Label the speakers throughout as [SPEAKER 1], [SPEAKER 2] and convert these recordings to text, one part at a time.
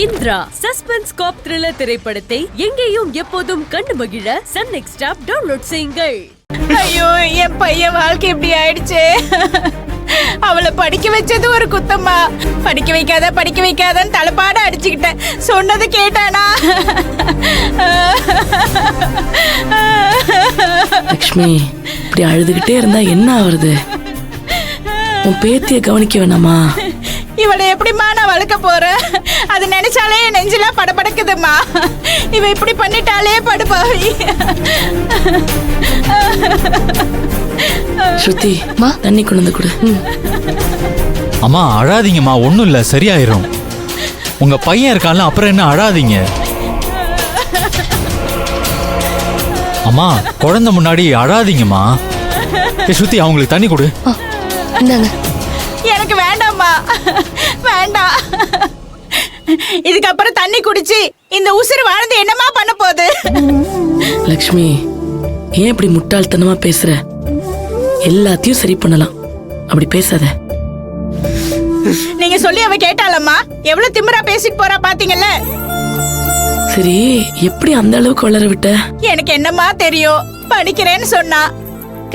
[SPEAKER 1] Indira suspense காப் thriller திரைப்படத்தை எங்கேயும் எப்போதும் கண்டு மகிழ சன் நெக்ஸ்ட் ஆப் டவுன்லோட் செய்யுங்கள்.
[SPEAKER 2] ஐயோ, என் பையன் வாழ்க்கை இப்படி ஆயிடுச்சு. அவளை படிக்க வச்சது ஒரு குத்தம்மா. படிக்க வைக்காதன்னு தலைப்பாட அடிச்சுக்கிட்டேன். சொன்னது கேட்டானா?
[SPEAKER 3] லக்ஷ்மி, இப்படி அழுதுகிட்டே இருந்தா என்ன ஆவறது? உன் பேத்திய கவனிக்க வேணாமா?
[SPEAKER 2] இவளை எப்படிமா நான் வளர்க்க போறேன்? அது நினைச்சாலே என் நெஞ்செல்லாம் படபடக்குதுமா. இவ இப்படி பண்ணிட்டாலே படுபாவி.
[SPEAKER 3] ஸ்ருதி, தண்ணி கொண்டு வந்து கொடு.
[SPEAKER 4] அம்மா அழாதீங்கம்மா, ஒன்றும் இல்லை, சரியாயிரும். உங்க பையன் இருக்கான்ல, அப்புறம் என்ன அழாதீங்க. அம்மா குழந்தை முன்னாடி அழாதீங்கம்மா. ஸ்ருதி, அவங்களுக்கு தண்ணி கொடு.
[SPEAKER 2] எனக்கு வேண்டாம்மா, வேண்டாம். இதுக்கப்புறம் தண்ணி குடிச்சு இந்த உசுறு வாழ்ந்து என்னமா பண்ண போகுது?
[SPEAKER 3] லக்ஷ்மி, ஏன் இப்படி முட்டாள்தனமா பேசுற? எல்லாத்தையும் சரி பண்ணலாம், அப்படி பேசாத.
[SPEAKER 2] நீங்க சொல்லி அவ கேட்டாலம்மா? எவ்வளவு திமிரா பேசிட்டு போறா பாத்தீங்கல்ல?
[SPEAKER 3] சரி, எப்படி அந்த அளவுக்கு வளர விட்ட?
[SPEAKER 2] எனக்கு என்னம்மா தெரியும்? படிக்கிறேன்னு சொன்னா.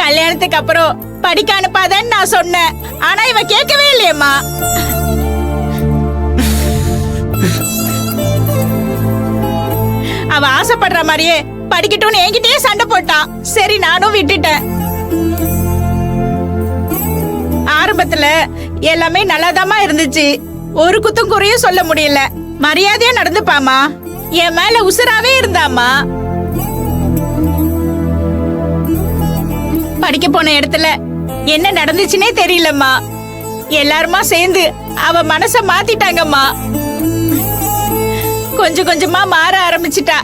[SPEAKER 2] கல்யாணத்துக்கு அப்புறம் படிக்க அனுப்பாதன்னு நான் சொன்னேன். ஆனா இவ கேட்கவே இல்லையம்மா. அவ ஆசைப்படுற மாதிரியே படிக்கட்டும்னு என்கிட்டயே சண்டை போட்டான். சரி, நானும் விட்டுட்டேன். ஆரம்பத்துல எல்லாமே நல்லாதாமா இருந்துச்சு. ஒரு குத்தும் குறையும் சொல்ல முடியல. மரியாதையா நடந்துப்பாமா. என் மேல உசுராவே இருந்தாமா. படிக்க போன இடத்துல என்ன நடந்துச்சுன்னே தெரியலம்மா. எல்லாருமா சேர்ந்து அவ மனச மாத்திட்டாங்கம்மா. கொஞ்சம் கொஞ்சமா மாற ஆரம்பிச்சிட்டா.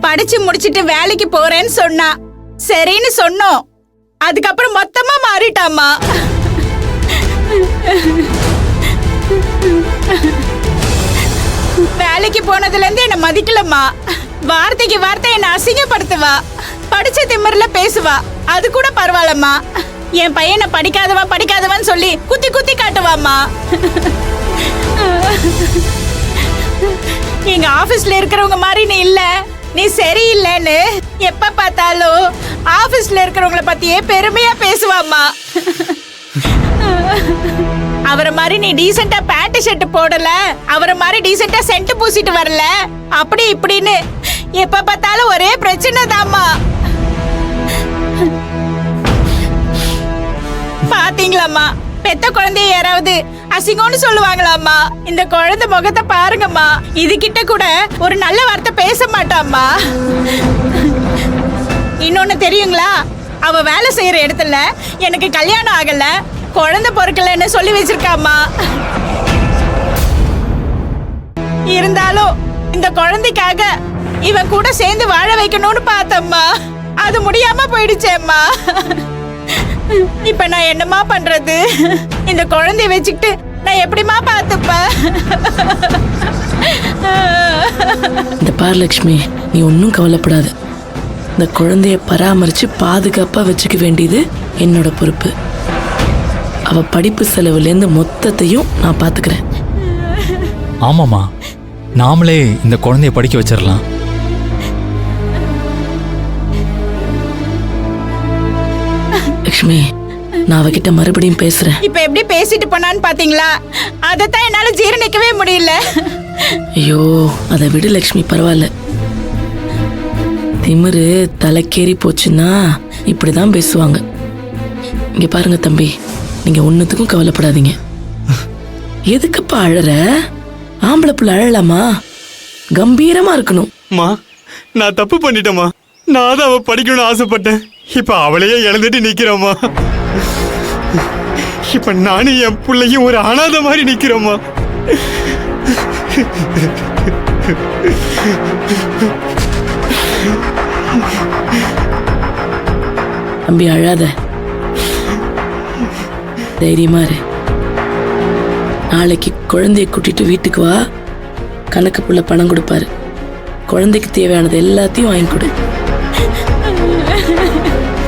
[SPEAKER 2] படிச்சு முடிச்சிட்டு வேலைக்கு போறேன்னு சொன்னா. சரின்னு சொன்னோம். அதுக்கப்புறம் மொத்தமா மாறிட்டாமா. வேலைக்கு போனதுல இருந்து என்ன மதிக்கலம்மா. வார்த்தைக்கு வார்த்தை என்ன அசிங்கப்படுத்துவா. படிச்ச திமிர்ல பேசுவா. அது கூட பரவாயில்லம்மா. என் பையனை படிக்காதவான்னு சொல்லி குத்தி குத்தி காட்டுவாம்மா. எங்க ஆபீஸ்ல இருக்கிறவங்க மாதிரி நீ இல்ல, நீ சரியில்லைன்னு எப்ப பார்த்தாலும் ஆபீஸ்ல இருக்கிறவங்கள பத்தியே பெருமையா பேசுவாம்மா. அவரை மாதிரி நீ டீசெண்டா பேண்ட் ஷர்ட் போடல, அவரை மாதிரி டீசெண்டா சென்ட் பூசிட்டு வரல, அப்படி இப்படின்னு எப்ப பார்த்தாலும் ஒரே பிரச்சனை தாம்மா. பாத்தீங்களாம்மா, பெத்த குழந்தைய யாராவது அசிங்கம்னு சொல்லுவாங்களாம்மா? இந்த குழந்தை முகத்தை பாருங்கம்மா. இது கிட்ட கூட ஒரு நல்ல வார்த்தை பேச மாட்டாம்மா. இன்னொன்னு தெரியுங்களா? அவ வேலை செய்யற இடத்துல எனக்கு கல்யாணம் ஆகல, குழந்தை பொறுக்கலன்னு சொல்லி வச்சிருக்காம்மா. இருந்தாலும் இந்த குழந்தைக்காக இவன் கூட சேர்ந்து வாழ வைக்கணும்னு பார்த்தம்மா. அது முடியாம போயிடுச்சேம்மா. இப்ப நான் என்னமா பண்றது? இந்த குழந்தைய வச்சுக்கிட்டு நான் எப்படிமா பார்த்துப்பேன்?
[SPEAKER 3] இந்த பார் லக்ஷ்மி, நீ ஒன்னும் கவலைப்படாத. இந்த குழந்தைய பராமரிச்சு பாதுகாப்பா வச்சுக்க வேண்டியது என்னோட பொறுப்பு. அவ படிப்பு செலவுல இருந்து மொத்தத்தையும் நான் பாத்துக்கிறேன்.
[SPEAKER 4] ஆமாம்மா, நாமளே இந்த குழந்தைய படிக்க வச்சிடலாம்.
[SPEAKER 3] லக்ஷ்மி, நான் அவகிட்ட மறுபடியும் பேசுறேன்.
[SPEAKER 2] இப்ப எப்படி பேசிட்டு போனான்னு பாத்தீங்களா? அதத்தான் என்னால ஜீரணிக்கவே முடியல.
[SPEAKER 3] ஐயோ, அதை விடு லக்ஷ்மி, பரவாயில்ல. திமிரு தலைக்கேறி போச்சுன்னா இப்படிதான் பேசுவாங்க. இங்க பாருங்க தம்பி, நீங்க ஒன்னுத்துக்கும் கவலைப்படாதீங்க. எதுக்குப்பா அழற? ஆம்பளை புள்ள அழலாமா? கம்பீரமா இருக்கணும்.
[SPEAKER 5] நான் தப்பு பண்ணிட்டேம்மா. நான் தான் அவ படிக்கணும்னு ஆசைப்பட்டேன். இப்ப அவளையே இழந்துட்டு நிக்கிறோமா. இப்ப நானும் என் பிள்ளையும் ஒரு அனாதை மாதிரி நிக்கிறோமா.
[SPEAKER 3] தம்பி அழாத, தைரியமா இரு. நாளைக்கு குழந்தைய கூட்டிட்டு வீட்டுக்கு வா. கணக்கு புள்ள பணம் கொடுப்பாரு. குழந்தைக்கு தேவையானது எல்லாத்தையும் வாங்கி கொடு.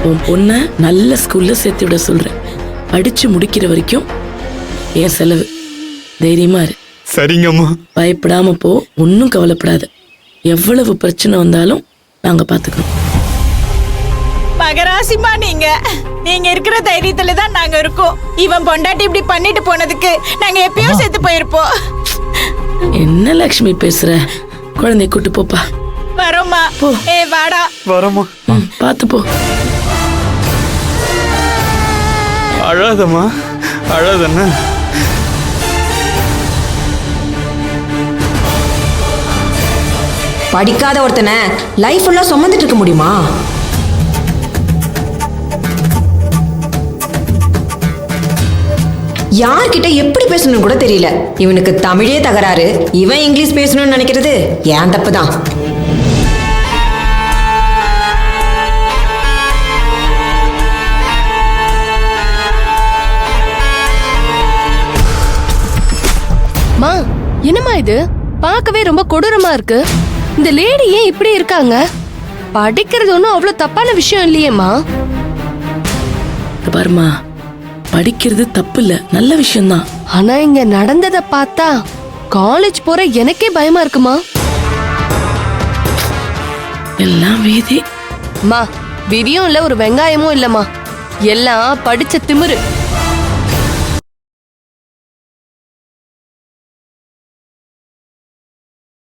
[SPEAKER 3] உன் பொண்ண நல்ல ஸ்கூல்ல சேர்த்து விட சொல்றேன். படிச்சு முடிக்கிற வரைக்கும் என் செலவு. தைரியமா இரு.
[SPEAKER 5] சரிங்கம்மா.
[SPEAKER 3] பயப்படாம போ, ஒன்றும் கவலைப்படாத. எவ்வளவு பிரச்சனை வந்தாலும் நாங்க பாத்துக்கிறோம்.
[SPEAKER 2] மகராசிமா நீங்க நீங்க இருக்கிற தைரியத்துல தான் நாங்க இருக்கோம். இவன் பொண்டாட்டி இப்படி பண்ணிட்டு போனதுக்கு நாங்க எப்பயோ செத்து போயிருப்போம்.
[SPEAKER 3] என்ன லக்ஷ்மி பேசுற? குழந்தைய கூட்டு போப்பா.
[SPEAKER 2] வரோம்மா.
[SPEAKER 3] போ.
[SPEAKER 2] வாடா.
[SPEAKER 5] வரமா.
[SPEAKER 3] பார்த்து போ.
[SPEAKER 5] அழாதம்மா, அழாதண்ணா.
[SPEAKER 6] படிக்காத ஒருத்தனை லைஃப் ஃபுல்லா சுமந்துட்டு இருக்க முடியுமா? யார்கிட்ட எப்படி பேசணும் கூட தெரியல. இவனுக்கு தமிழே தகராறு, இவன் இங்கிலீஷ் பேசணும்னு நினைக்கிறது ஏன் தப்புதான்.
[SPEAKER 7] மா, என்னம்மா இது? பார்க்கவே ரொம்ப கொடூரமா இருக்கு. இந்த லேடி ஏன் இப்படி இருக்காங்க? படிக்கிறது ஒன்றும் அவ்வளவு தப்பான விஷயம் இல்லையேம்மா.
[SPEAKER 3] பாருமா, படிக்கிறது தப்பு இல்ல, நல்ல விஷயம்தான்.
[SPEAKER 7] ஆனா இங்க நடந்ததை பார்த்தா காலேஜ் போற எனக்கே பயமா இருக்குமா.
[SPEAKER 3] எல்லாம் வீதி.
[SPEAKER 7] மா, விதியும் இல்ல, ஒரு வெங்காயமும் இல்லம்மா. எல்லாம் படிச்ச திமிரு.